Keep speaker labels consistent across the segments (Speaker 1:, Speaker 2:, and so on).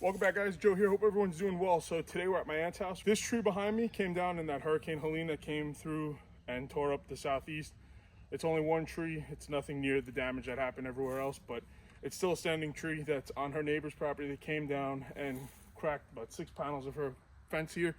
Speaker 1: Welcome back, guys. Joe here. Hope everyone's doing well. So today we're at my aunt's house. This tree behind me came down in that Hurricane Helene that came through and tore up the southeast. It's only one tree. It's nothing near the damage that happened everywhere else, but it's still a standing tree that's on her neighbor's property that came down and cracked about 6 panels of her fence here.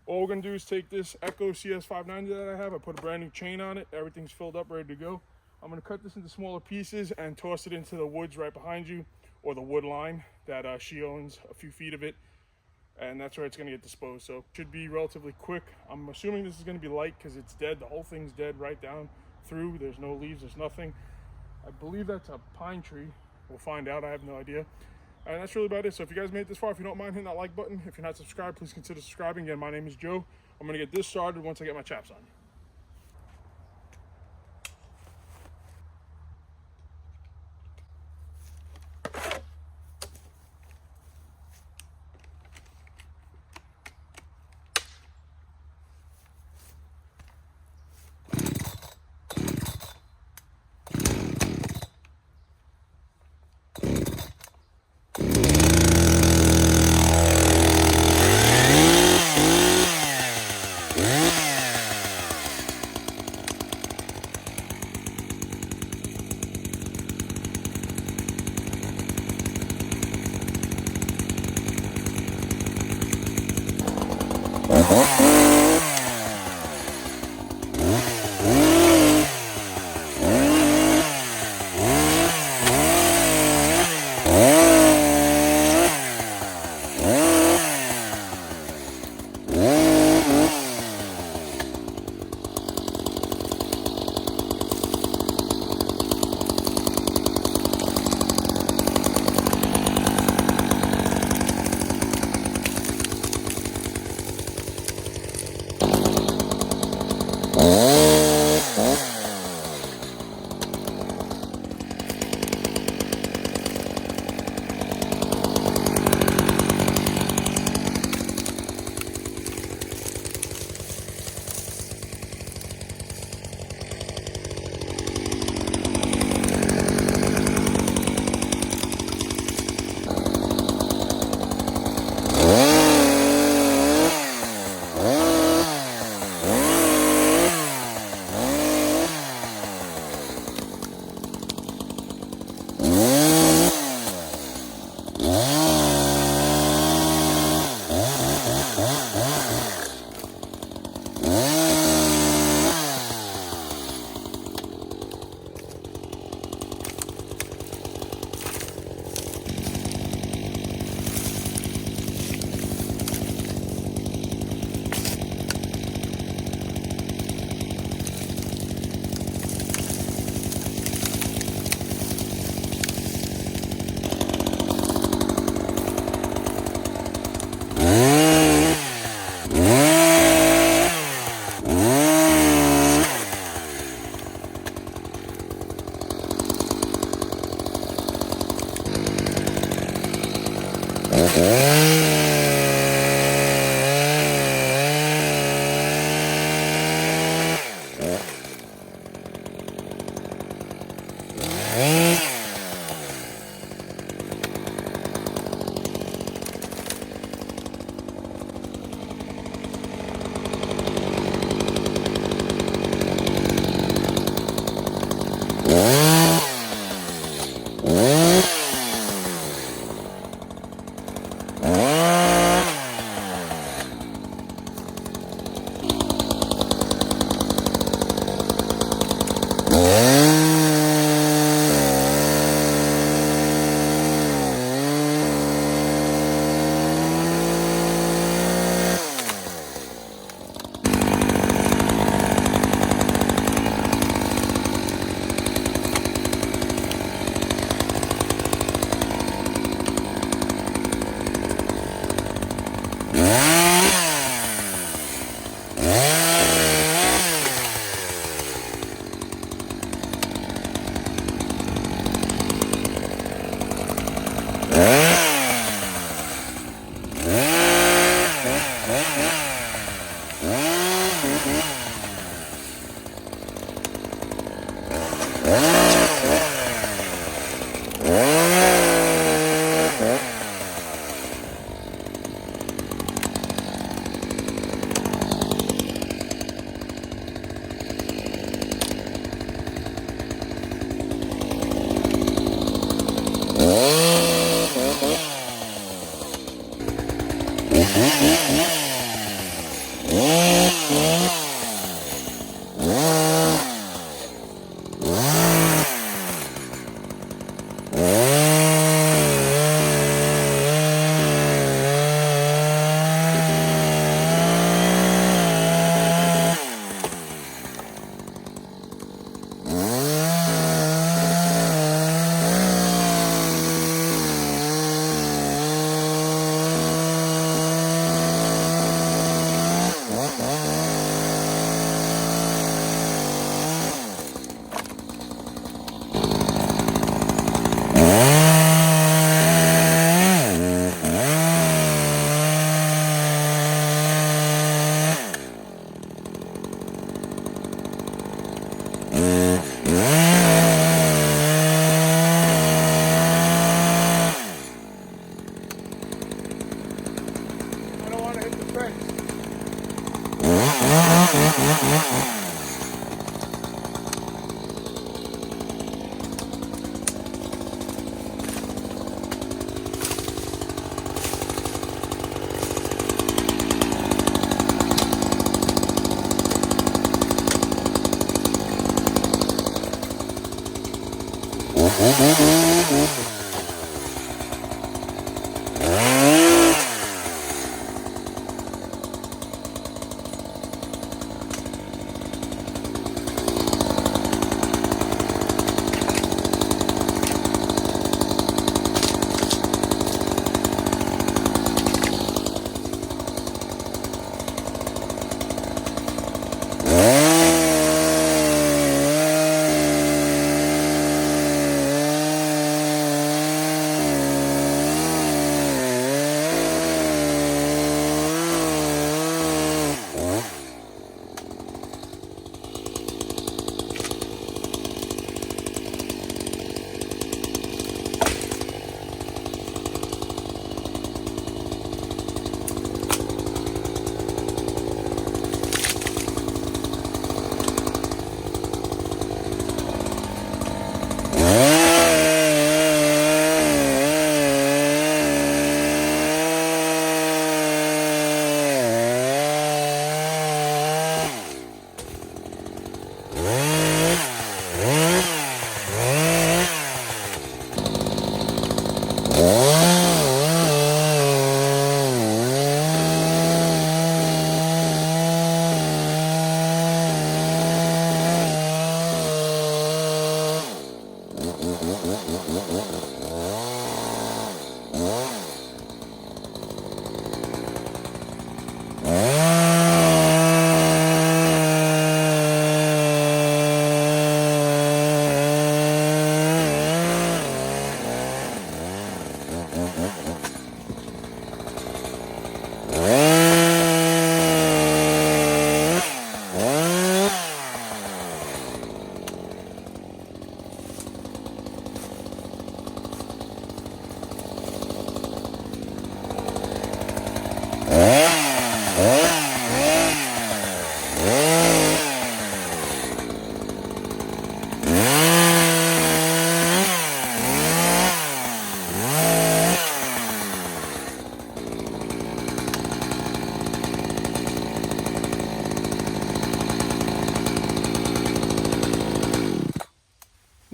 Speaker 1: All we're gonna do is take this Echo CS590 that I have. I put a brand new chain on it. Everything's filled up, ready to go. I'm gonna cut this into smaller pieces and toss it into the woods right behind you, or the wood line that she owns, a few feet of it, and that's where it's gonna get disposed. So it should be relatively quick. I'm assuming this is gonna be light because it's dead. The whole thing's dead right down through. There's no leaves, there's nothing. I believe that's a pine tree. We'll find out, I have no idea. And that's really about it. So if you guys made it this far, if you don't mind hitting that like button, if you're not subscribed, please consider subscribing. Again, my name is Joe. I'm gonna get this started once I get my chaps on.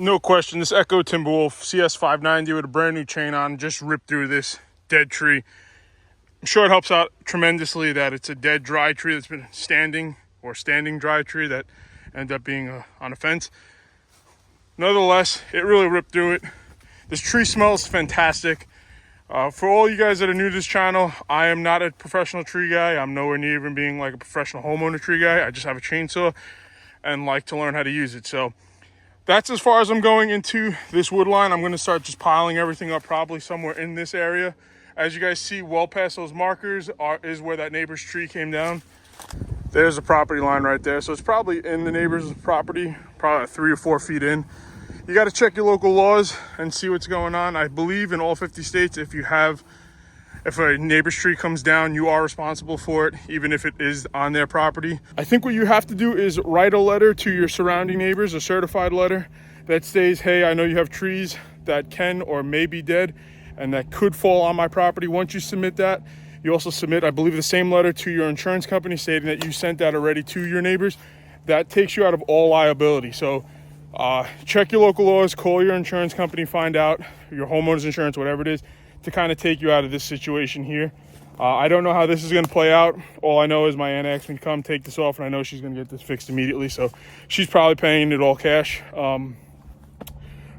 Speaker 1: No question, this Echo TimberWolf CS590 with a brand new chain on just ripped through this dead tree. I'm sure it helps out tremendously that it's a dead dry tree that's been standing, or standing dry tree that ended up being on a fence. Nonetheless, it really ripped through it. This tree smells fantastic. For all you guys that are new to this channel, I am not a professional tree guy. I'm nowhere near even being like a professional homeowner tree guy. I just have a chainsaw and like to learn how to use it. So that's as far as I'm going into this wood line. I'm going to start just piling everything up probably somewhere in this area. As you guys see, well past those markers is where that neighbor's tree came down. There's a property line right there. So it's probably in the neighbor's property, probably 3 or 4 feet in. You got to check your local laws and see what's going on. I believe in all 50 states, if a neighbor's tree comes down, you are responsible for it, even if it is on their property. I think what you have to do is write a letter to your surrounding neighbors, a certified letter that states, hey, I know you have trees that can or may be dead and that could fall on my property. Once you submit that, you also submit, I believe, the same letter to your insurance company stating that you sent that already to your neighbors. That takes you out of all liability. So check your local laws, call your insurance company, find out your homeowner's insurance, whatever it is, to kind of take you out of this situation here. I don't know how this is going to play out. All I know is my aunt asked me to come take this off, and I know she's going to get this fixed immediately. So she's probably paying it all cash. No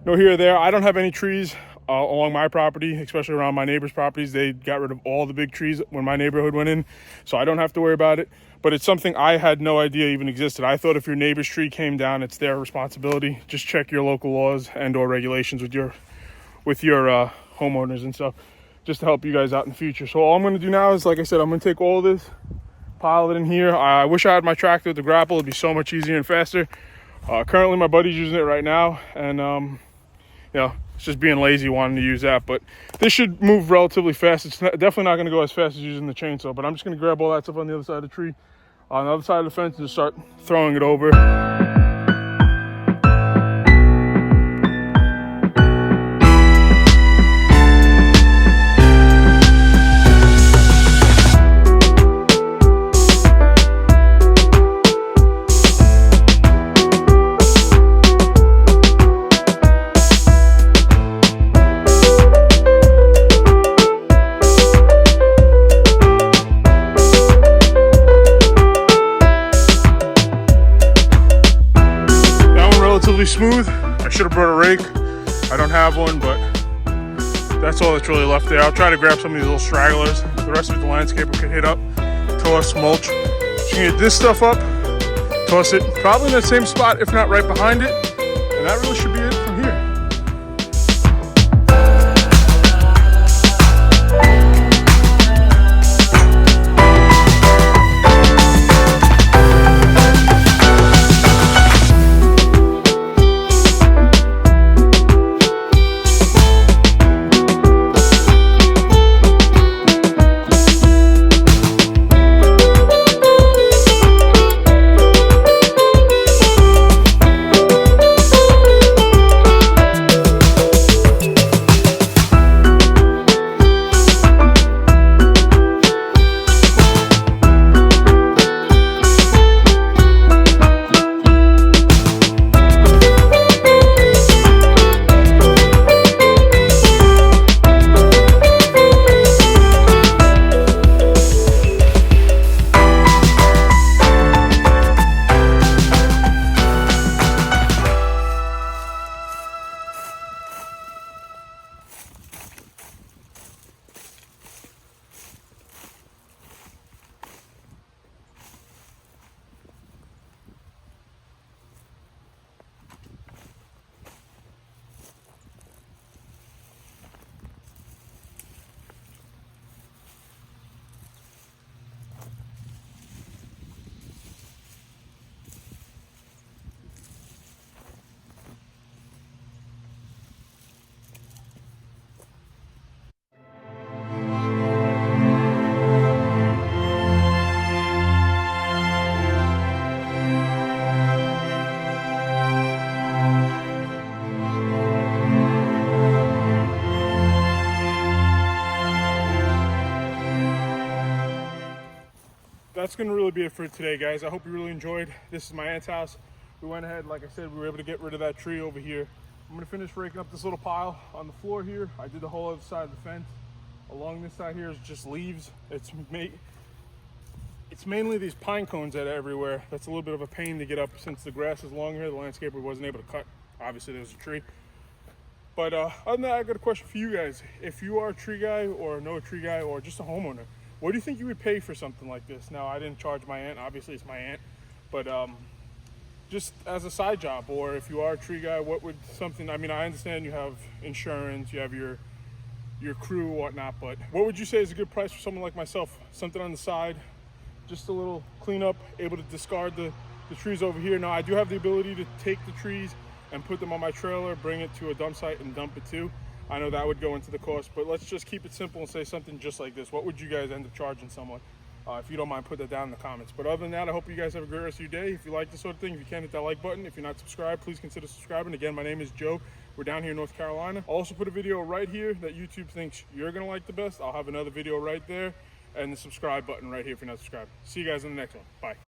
Speaker 1: here or there. I don't have any trees along my property, especially around my neighbor's properties. They got rid of all the big trees when my neighborhood went in, so I don't have to worry about it. But it's something I had no idea even existed. I thought if your neighbor's tree came down, it's their responsibility. Just check your local laws and or regulations with your homeowners and stuff, just to help you guys out in the future. So all I'm going to do now is, like I said, I'm going to take all this, pile it in here. I wish I had my tractor with the grapple. It'd be so much easier and faster. Currently my buddy's using it right now, and you know, it's just being lazy wanting to use that. But this should move relatively fast. It's definitely not going to go as fast as using the chainsaw, but I'm just going to grab all that stuff on the other side of the tree, on the other side of the fence and just start throwing it over. Smooth. I should have brought a rake. I don't have one, but that's all that's really left there. I'll try to grab some of these little stragglers. The rest of it, the landscaper could hit up, toss, mulch. So you can get this stuff up, toss it probably in the same spot, if not right behind it. And that really should be it from here. That's gonna really be it for today, guys. I hope you really enjoyed. This is my aunt's house. We went ahead, like I said, we were able to get rid of that tree over here. I'm gonna finish raking up this little pile on the floor here. I did the whole other side of the fence. Along this side here is just leaves. It's mainly these pine cones that are everywhere. That's a little bit of a pain to get up since the grass is long here. The landscaper wasn't able to cut. Obviously there's a tree. But other than that, I got a question for you guys. If you are a tree guy or know a tree guy or just a homeowner, what do you think you would pay for something like this? Now, I didn't charge my aunt. Obviously, it's my aunt. But just as a side job, or if you are a tree guy, what would something, I mean, I understand you have insurance, you have your crew, whatnot, but what would you say is a good price for someone like myself? Something on the side, just a little cleanup, able to discard the trees over here. Now, I do have the ability to take the trees and put them on my trailer, bring it to a dump site and dump it too. I know that would go into the cost, but let's just keep it simple and say something just like this. What would you guys end up charging someone? If you don't mind, put that down in the comments. But other than that, I hope you guys have a great rest of your day. If you like this sort of thing, if you can, hit that like button. If you're not subscribed, please consider subscribing. Again, my name is Joe. We're down here in North Carolina. I'll also put a video right here that YouTube thinks you're gonna like the best. I'll have another video right there and the subscribe button right here if you're not subscribed. See you guys in the next one. Bye.